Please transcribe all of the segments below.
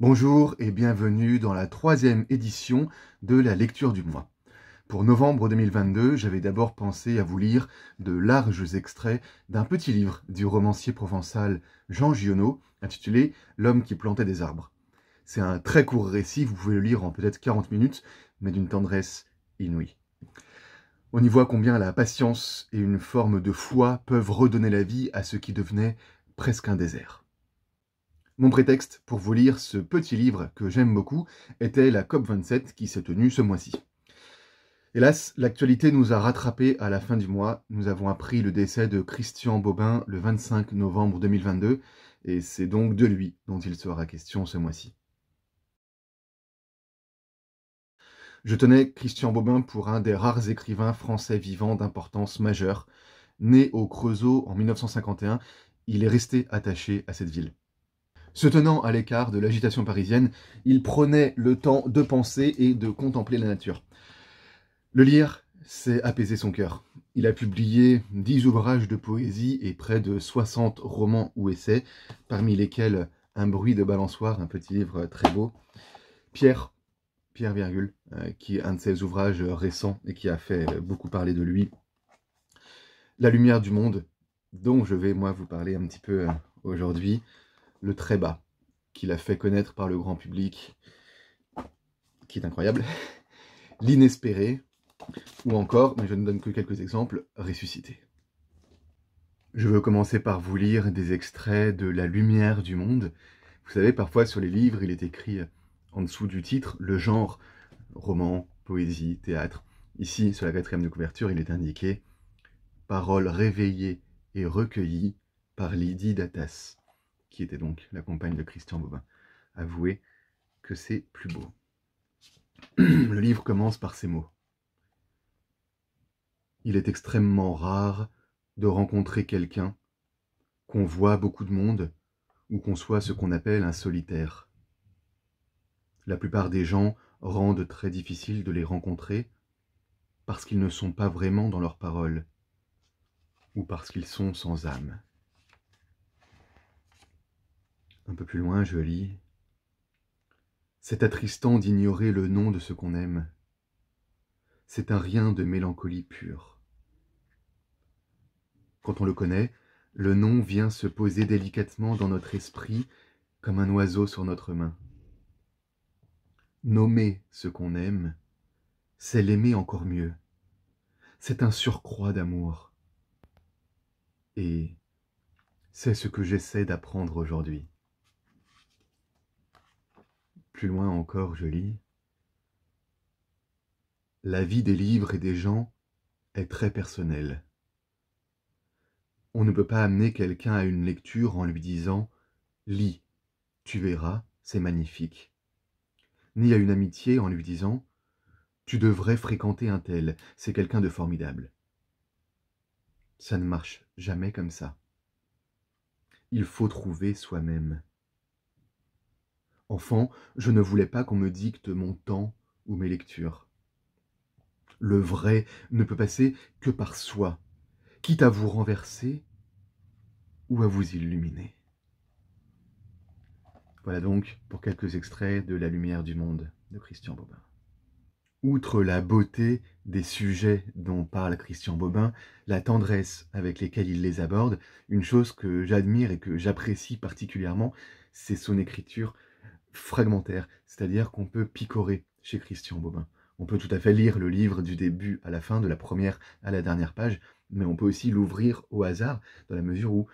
Bonjour et bienvenue dans la 3e édition de la lecture du mois. Pour novembre 2022, j'avais d'abord pensé à vous lire de larges extraits d'un petit livre du romancier provençal Jean Giono, intitulé « L'homme qui plantait des arbres ». C'est un très court récit, vous pouvez le lire en peut-être 40 minutes, mais d'une tendresse inouïe. On y voit combien la patience et une forme de foi peuvent redonner la vie à ce qui devenait presque un désert. Mon prétexte pour vous lire ce petit livre que j'aime beaucoup était la COP27 qui s'est tenue ce mois-ci. Hélas, l'actualité nous a rattrapés à la fin du mois. Nous avons appris le décès de Christian Bobin le 25 novembre 2022 et c'est donc de lui dont il sera question ce mois-ci. Je tenais Christian Bobin pour un des rares écrivains français vivants d'importance majeure. Né au Creusot en 1951, il est resté attaché à cette ville. Se tenant à l'écart de l'agitation parisienne, il prenait le temps de penser et de contempler la nature. Le lire, c'est apaiser son cœur. Il a publié 10 ouvrages de poésie et près de 60 romans ou essais, parmi lesquels Un bruit de balançoire, un petit livre très beau. Pierre, qui est un de ses ouvrages récents et qui a fait beaucoup parler de lui. La lumière du monde, dont je vais moi vous parler un petit peu aujourd'hui. Le très bas, qu'il a fait connaître par le grand public, qui est incroyable, l'inespéré, ou encore, mais je ne donne que quelques exemples, ressuscité. Je veux commencer par vous lire des extraits de La lumière du monde. Vous savez, parfois sur les livres, il est écrit en dessous du titre le genre, roman, poésie, théâtre. Ici, sur la 4e de couverture, il est indiqué « Paroles réveillées et recueillies par Lydie Datas », qui était donc la compagne de Christian Bobin. Avouez que c'est plus beau. Le livre commence par ces mots. Il est extrêmement rare de rencontrer quelqu'un, qu'on voit beaucoup de monde, ou qu'on soit ce qu'on appelle un solitaire. La plupart des gens rendent très difficile de les rencontrer parce qu'ils ne sont pas vraiment dans leurs paroles, ou parce qu'ils sont sans âme. Un peu plus loin, je lis « C'est attristant d'ignorer le nom de ce qu'on aime. C'est un rien de mélancolie pure. Quand on le connaît, le nom vient se poser délicatement dans notre esprit comme un oiseau sur notre main. Nommer ce qu'on aime, c'est l'aimer encore mieux. C'est un surcroît d'amour. Et c'est ce que j'essaie d'apprendre aujourd'hui. » Plus loin encore, je lis « La vie des livres et des gens est très personnelle. On ne peut pas amener quelqu'un à une lecture en lui disant « Lis, tu verras, c'est magnifique », ni à une amitié en lui disant « Tu devrais fréquenter un tel, c'est quelqu'un de formidable. » Ça ne marche jamais comme ça. Il faut trouver soi-même. Enfant, je ne voulais pas qu'on me dicte mon temps ou mes lectures. Le vrai ne peut passer que par soi, quitte à vous renverser ou à vous illuminer. Voilà donc pour quelques extraits de La lumière du monde de Christian Bobin. Outre la beauté des sujets dont parle Christian Bobin, la tendresse avec lesquels il les aborde, une chose que j'admire et que j'apprécie particulièrement, c'est son écriture fragmentaire, c'est-à-dire qu'on peut picorer chez Christian Bobin. On peut tout à fait lire le livre du début à la fin, de la première à la dernière page, mais on peut aussi l'ouvrir au hasard, dans la mesure où,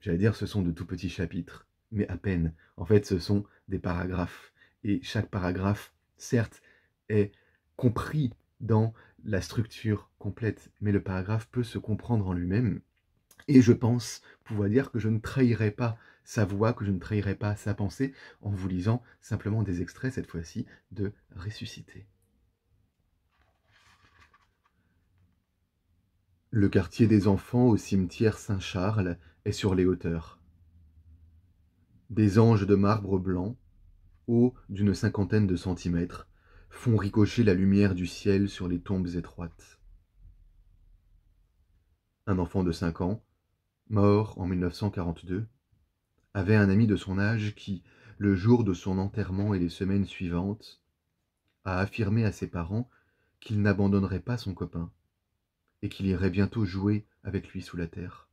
j'allais dire, ce sont de tout petits chapitres, mais à peine. En fait, ce sont des paragraphes, et chaque paragraphe, certes, est compris dans la structure complète, mais le paragraphe peut se comprendre en lui-même, et je pense pouvoir dire que je ne trahirai pas sa voix, que je ne trahirai pas sa pensée en vous lisant simplement des extraits, cette fois-ci, de Ressuscité. Le quartier des enfants au cimetière Saint-Charles est sur les hauteurs. Des anges de marbre blanc, hauts d'une 50aine de centimètres, font ricocher la lumière du ciel sur les tombes étroites. Un enfant de 5 ans, mort en 1942, avait un ami de son âge qui, le jour de son enterrement et les semaines suivantes, a affirmé à ses parents qu'il n'abandonnerait pas son copain et qu'il irait bientôt jouer avec lui sous la terre.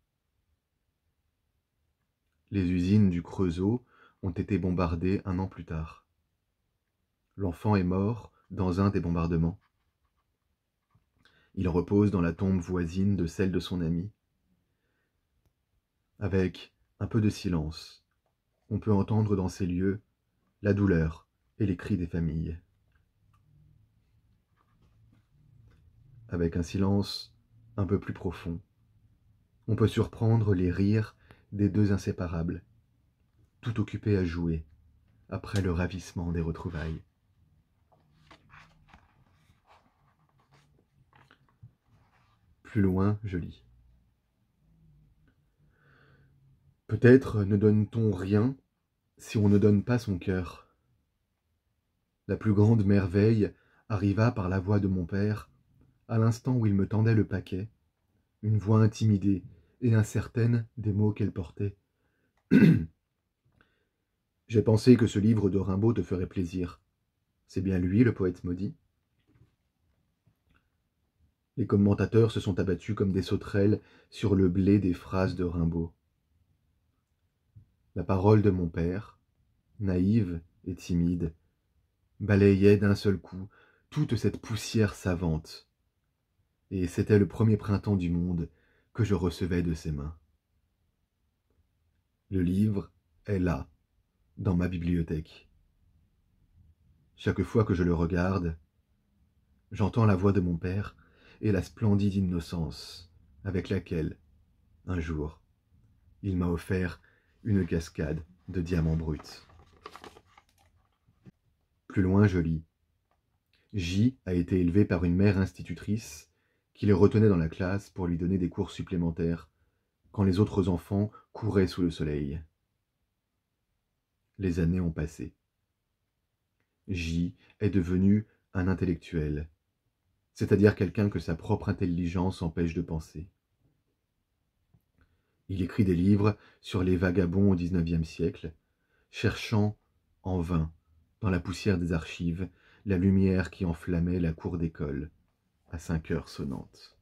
Les usines du Creusot ont été bombardées un an plus tard. L'enfant est mort dans un des bombardements. Il repose dans la tombe voisine de celle de son ami. Avec un peu de silence, on peut entendre dans ces lieux la douleur et les cris des familles. Avec un silence un peu plus profond, on peut surprendre les rires des deux inséparables, tout occupés à jouer, après le ravissement des retrouvailles. Plus loin, je lis. Peut-être ne donne-t-on rien si on ne donne pas son cœur. La plus grande merveille arriva par la voix de mon père, à l'instant où il me tendait le paquet, une voix intimidée et incertaine des mots qu'elle portait. J'ai pensé que ce livre de Rimbaud te ferait plaisir. C'est bien lui, le poète maudit. Les commentateurs se sont abattus comme des sauterelles sur le blé des phrases de Rimbaud. La parole de mon père, naïve et timide, balayait d'un seul coup toute cette poussière savante, et c'était le premier printemps du monde que je recevais de ses mains. Le livre est là, dans ma bibliothèque. Chaque fois que je le regarde, j'entends la voix de mon père et la splendide innocence avec laquelle, un jour, il m'a offert une cascade de diamants bruts. Plus loin, je lis. J a été élevé par une mère institutrice qui le retenait dans la classe pour lui donner des cours supplémentaires quand les autres enfants couraient sous le soleil. Les années ont passé. J est devenu un intellectuel, c'est-à-dire quelqu'un que sa propre intelligence empêche de penser. Il écrit des livres sur les vagabonds au XIXe siècle, cherchant en vain, dans la poussière des archives, la lumière qui enflammait la cour d'école à 5 heures sonnantes.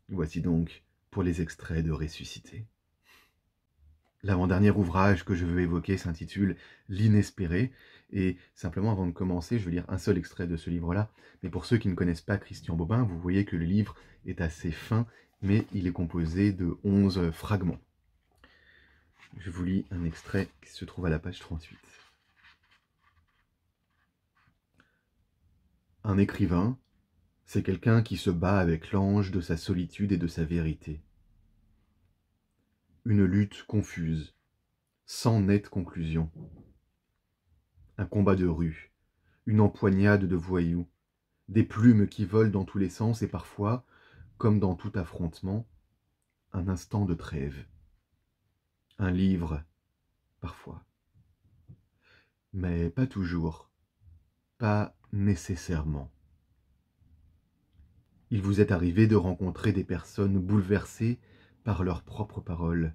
Voici donc pour les extraits de Ressuscité. L'avant-dernier ouvrage que je veux évoquer s'intitule L'inespéré, et simplement avant de commencer, je vais lire un seul extrait de ce livre-là, mais pour ceux qui ne connaissent pas Christian Bobin, vous voyez que le livre est assez fin, mais il est composé de 11 fragments. Je vous lis un extrait qui se trouve à la page 38. Un écrivain, c'est quelqu'un qui se bat avec l'ange de sa solitude et de sa vérité. Une lutte confuse, sans nette conclusion. Un combat de rue, une empoignade de voyous, des plumes qui volent dans tous les sens et parfois, comme dans tout affrontement, un instant de trêve. Un livre, parfois. Mais pas toujours, pas nécessairement. Il vous est arrivé de rencontrer des personnes bouleversées par leurs propres paroles.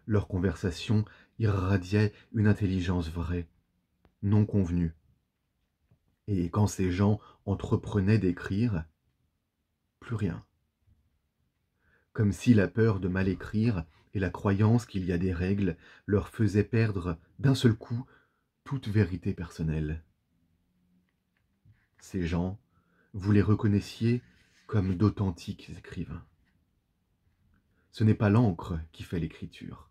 Leur conversation irradiait une intelligence vraie, non convenue. Et quand ces gens entreprenaient d'écrire, plus rien. Comme si la peur de mal écrire et la croyance qu'il y a des règles leur faisaient perdre d'un seul coup toute vérité personnelle. Ces gens, vous les reconnaissiez comme d'authentiques écrivains. Ce n'est pas l'encre qui fait l'écriture,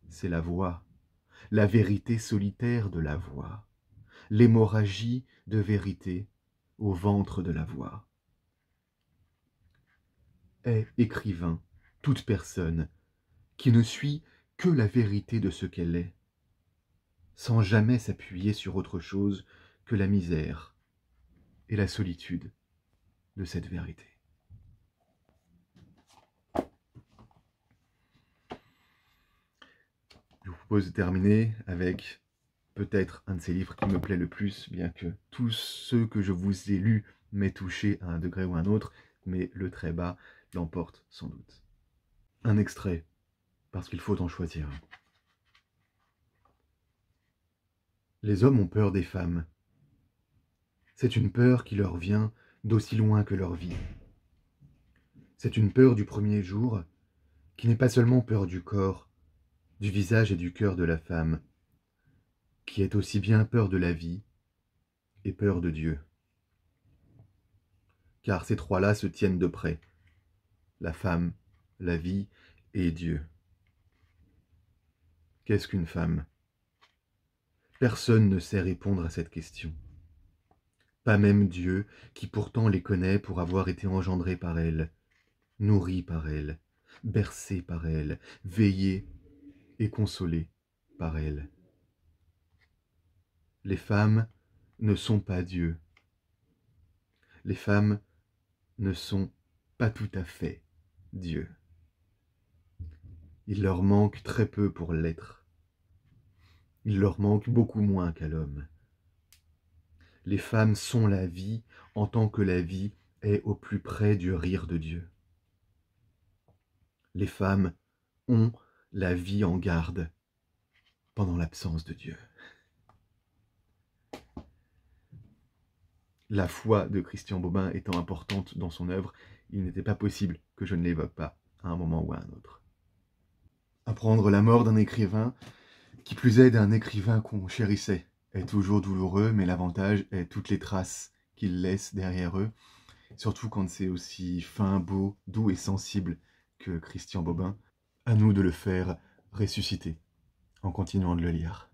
c'est la voix, la vérité solitaire de la voix, l'hémorragie de vérité au ventre de la voix. Est écrivain toute personne qui ne suit que la vérité de ce qu'elle est, sans jamais s'appuyer sur autre chose que la misère et la solitude de cette vérité. Je vous propose de terminer avec peut-être un de ces livres qui me plaît le plus, bien que tous ceux que je vous ai lus m'aient touché à un degré ou à un autre, mais le très bas l'emporte sans doute. Un extrait parce qu'il faut en choisir. Les hommes ont peur des femmes. C'est une peur qui leur vient d'aussi loin que leur vie. C'est une peur du premier jour, qui n'est pas seulement peur du corps, du visage et du cœur de la femme, qui est aussi bien peur de la vie et peur de Dieu. Car ces trois-là se tiennent de près, la femme, la vie et Dieu. Qu'est-ce qu'une femme? Personne ne sait répondre à cette question. Pas même Dieu, qui pourtant les connaît pour avoir été engendré par elle, nourri par elle, bercé par elle, veillé et consolé par elle. Les femmes ne sont pas Dieu. Les femmes ne sont pas tout à fait Dieu. Il leur manque très peu pour l'être. Il leur manque beaucoup moins qu'à l'homme. Les femmes sont la vie en tant que la vie est au plus près du rire de Dieu. Les femmes ont la vie en garde pendant l'absence de Dieu. La foi de Christian Bobin étant importante dans son œuvre, il n'était pas possible que je ne l'évoque pas à un moment ou à un autre. Apprendre la mort d'un écrivain, qui plus est d'un écrivain qu'on chérissait, est toujours douloureux, mais l'avantage est toutes les traces qu'ils laissent derrière eux, surtout quand c'est aussi fin, beau, doux et sensible que Christian Bobin. À nous de le faire ressusciter en continuant de le lire.